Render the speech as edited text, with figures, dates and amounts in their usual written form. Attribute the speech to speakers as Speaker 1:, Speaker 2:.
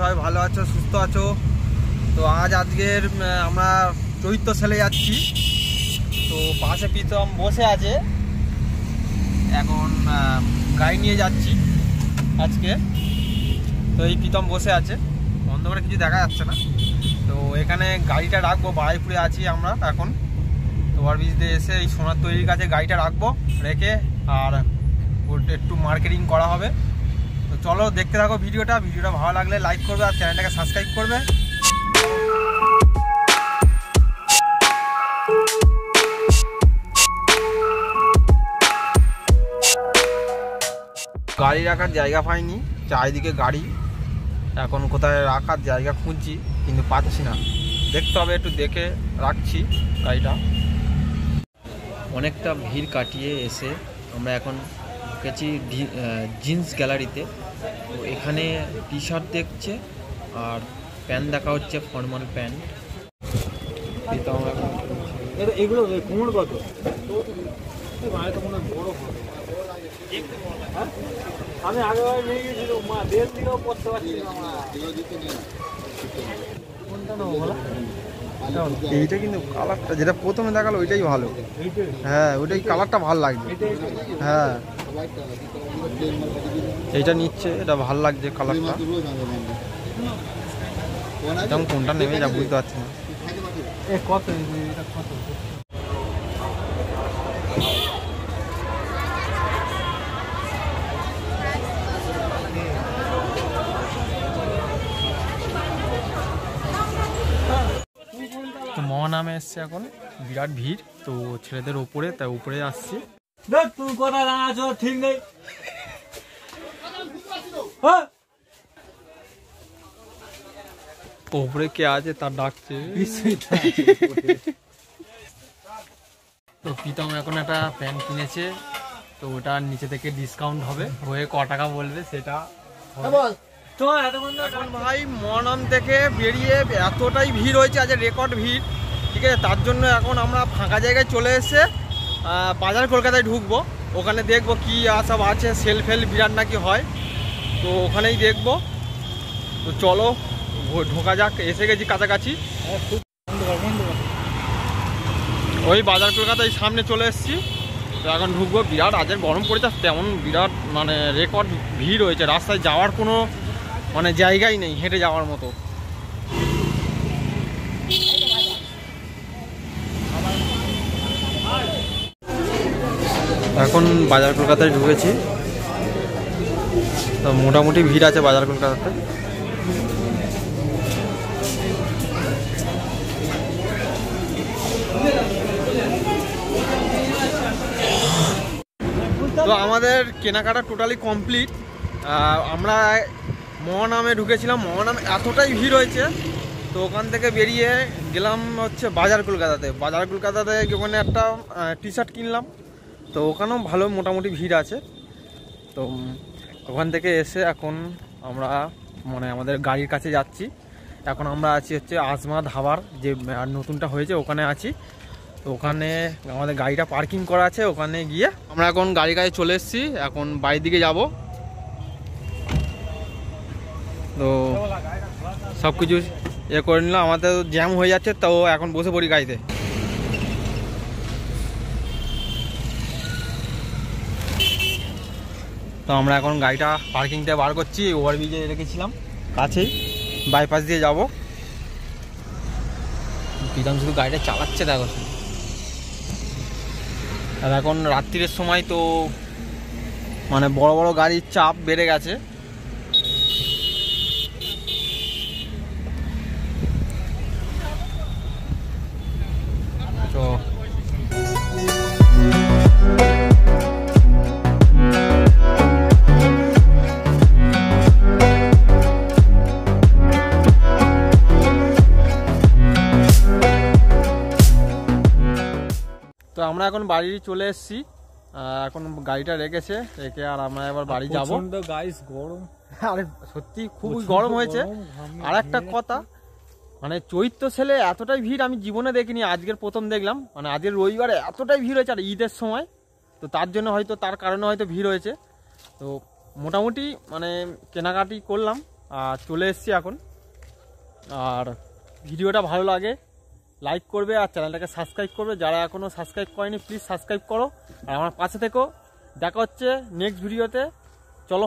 Speaker 1: সবাই ভালো আছো, সুস্থ আছো। তো আজকের আমরা চৈত্র সেলে যাচ্ছি। তো পাশে প্রীতম বসে আছে, এখন গাড়ি নিয়ে যাচ্ছি আজকে। তো এই প্রীতম বসে আছে, অন্ধকারে কিছু দেখা যাচ্ছে না। তো এখানে গাড়িটা রাখবো, বারাইপুরে আছি আমরা এখন। তো ওভারব্রিজ দিয়ে এসে এই সোনার তৈরির কাছে গাড়িটা রাখবো, রেখে আর একটু মার্কেটিং করা হবে। তো চলো দেখতে থাকো ভিডিওটা ভালো লাগলে লাইক করবে আর চ্যানেলটাকে সাবস্ক্রাইব করবে। গাড়ি রাখার জায়গা পাইনি, চারিদিকে গাড়ি, এখন কোথায় রাখার জায়গা খুঁজছি কিন্তু পাচ্ছি না। দেখতে হবে, একটু দেখে রাখছি গাড়িটা। অনেকটা ভিড় কাটিয়ে এসে আমরা এখন ঢুকেছি জিন্স গ্যালারিতে। তো এখানে টি শার্ট দেখছে আর প্যান্ট দেখা হচ্ছে, ফর্মাল প্যান্ট।
Speaker 2: এগুলো কোমর কত? আমি আগে নিয়ে গেছিলাম, মা দেশ দিকেও পড়তে পারছি না। কোনটা নেবো বলো?
Speaker 1: এইটা কিন্তু কালারটা যেটা প্রথমে দেখালো ওইটাই ভালো। হ্যাঁ, ওইটাই কালারটা ভালো লাগবে। হ্যাঁ, এইটা নিচ্ছে, এটা ভালো লাগছে কালারটা। যেমন কোনটা নেবে যা বুঝতে পারছি না।
Speaker 2: কত?
Speaker 1: তো মহানামে এসছে, এখন বিরাট ভিড়। তো ছেলেদের ওপরে, তাই উপরে আসছি।
Speaker 2: তুই কোথায় দাঁড়াচ্ছ ঠিক নেই।
Speaker 1: ওপরে কে আছে তার ডাকছে। তো প্রীতম এখন একটা প্যান্ট কিনেছে, তো ওটা নিচে থেকে ডিসকাউন্ট হবে, হয়ে ক টাকা বলবে সেটা। এখন ভাই মহানাম থেকে বেরিয়ে এতটাই ভিড় হয়েছে, আজ রেকর্ড ভিড়, ঠিক আছে। তার জন্য এখন আমরা ফাঁকা জায়গায় চলে এসে বাজার কলকাতায় ঢুকবো। ওখানে দেখবো কি সব আছে, সেল ফেল বিরাট নাকি হয়, তো ওখানেই দেখবো। তো চলো ঢোকা যাক, এসে গেছি কাছাকাছি। ওই বাজার কলকাতায় সামনে চলে এসেছি, তো এখন ঢুকবো। বিরাট আজের গরম পড়েছে, তেমন বিরাট মানে রেকর্ড ভিড় হয়েছে, রাস্তায় যাওয়ার কোনো মানে জায়গাই নেই হেঁটে যাওয়ার মতো। এখন বাজার কলকাতায় ঢুকেছি, তো মোটামুটি ভিড় আছে বাজার কলকাতাতে। তো আমাদের কেনাকাটা টোটালি কমপ্লিট। আমরা মহানামে ঢুকেছিলাম, মহানাম এতটাই ভিড় হয়েছে, তো ওখান থেকে বেরিয়ে গেলাম হচ্ছে বাজার কলকাতাতে। বাজার কলকাতাতে ওখানে একটা টি শার্ট কিনলাম, তো ওখানেও ভালো মোটামুটি ভিড় আছে। তো ওখান থেকে এসে এখন আমরা মানে আমাদের গাড়ির কাছে যাচ্ছি। এখন আমরা আছি হচ্ছে আজমা ধাবার, যে নতুনটা হয়েছে ওখানে আছি। তো ওখানে আমাদের গাড়িটা পার্কিং করা আছে, ওখানে গিয়ে আমরা এখন গাড়ির কাছে চলে এসেছি, এখন বাড়ির দিকে যাব। তো সব কিছু করে নিলাম, আমাদের জ্যাম হয়ে যাচ্ছে, তো এখন বসে পড়ি গাড়িতে। তো আমরা এখন গাড়িটা পার্কিংটা বার করছি, ওভারব্রিজে রেখেছিলাম কাছেই, বাইপাস দিয়ে যাব। প্রীতম শুধু গাড়িটা চালাচ্ছে দেখো। আর এখন রাত্রির সময়, তো মানে বড় বড় গাড়ির চাপ বেড়ে গেছে। তো তো আমরা এখন বাড়ি চলে এসেছি, এখন গাড়িটা রেখে আর আমরা এবার বাড়ি যাবো।
Speaker 2: গাইস গরম,
Speaker 1: আরে সত্যি খুবই গরম হয়েছে। আর একটা কথা, মানে চৈত্র সেলে এতটাই ভিড় আমি জীবনে দেখিনি, আজকের প্রথম দেখলাম। মানে আজকের রবিবারে এতটাই ভিড় হয়েছে, আর ঈদের সময়, তো তার জন্য হয়তো, তার কারণে হয়তো ভিড় হয়েছে। তো মোটামুটি মানে কেনাকাটি করলাম, আর চলে এসেছি এখন। আর ভিডিওটা ভালো লাগে লাইক করবে আর চ্যানেলটাকে সাবস্ক্রাইব করবে, যারা এখনও সাবস্ক্রাইব করেনি প্লিজ সাবস্ক্রাইব করো আর আমার পাশে থেকো। দেখা হচ্ছে নেক্সট ভিডিওতে, চলো।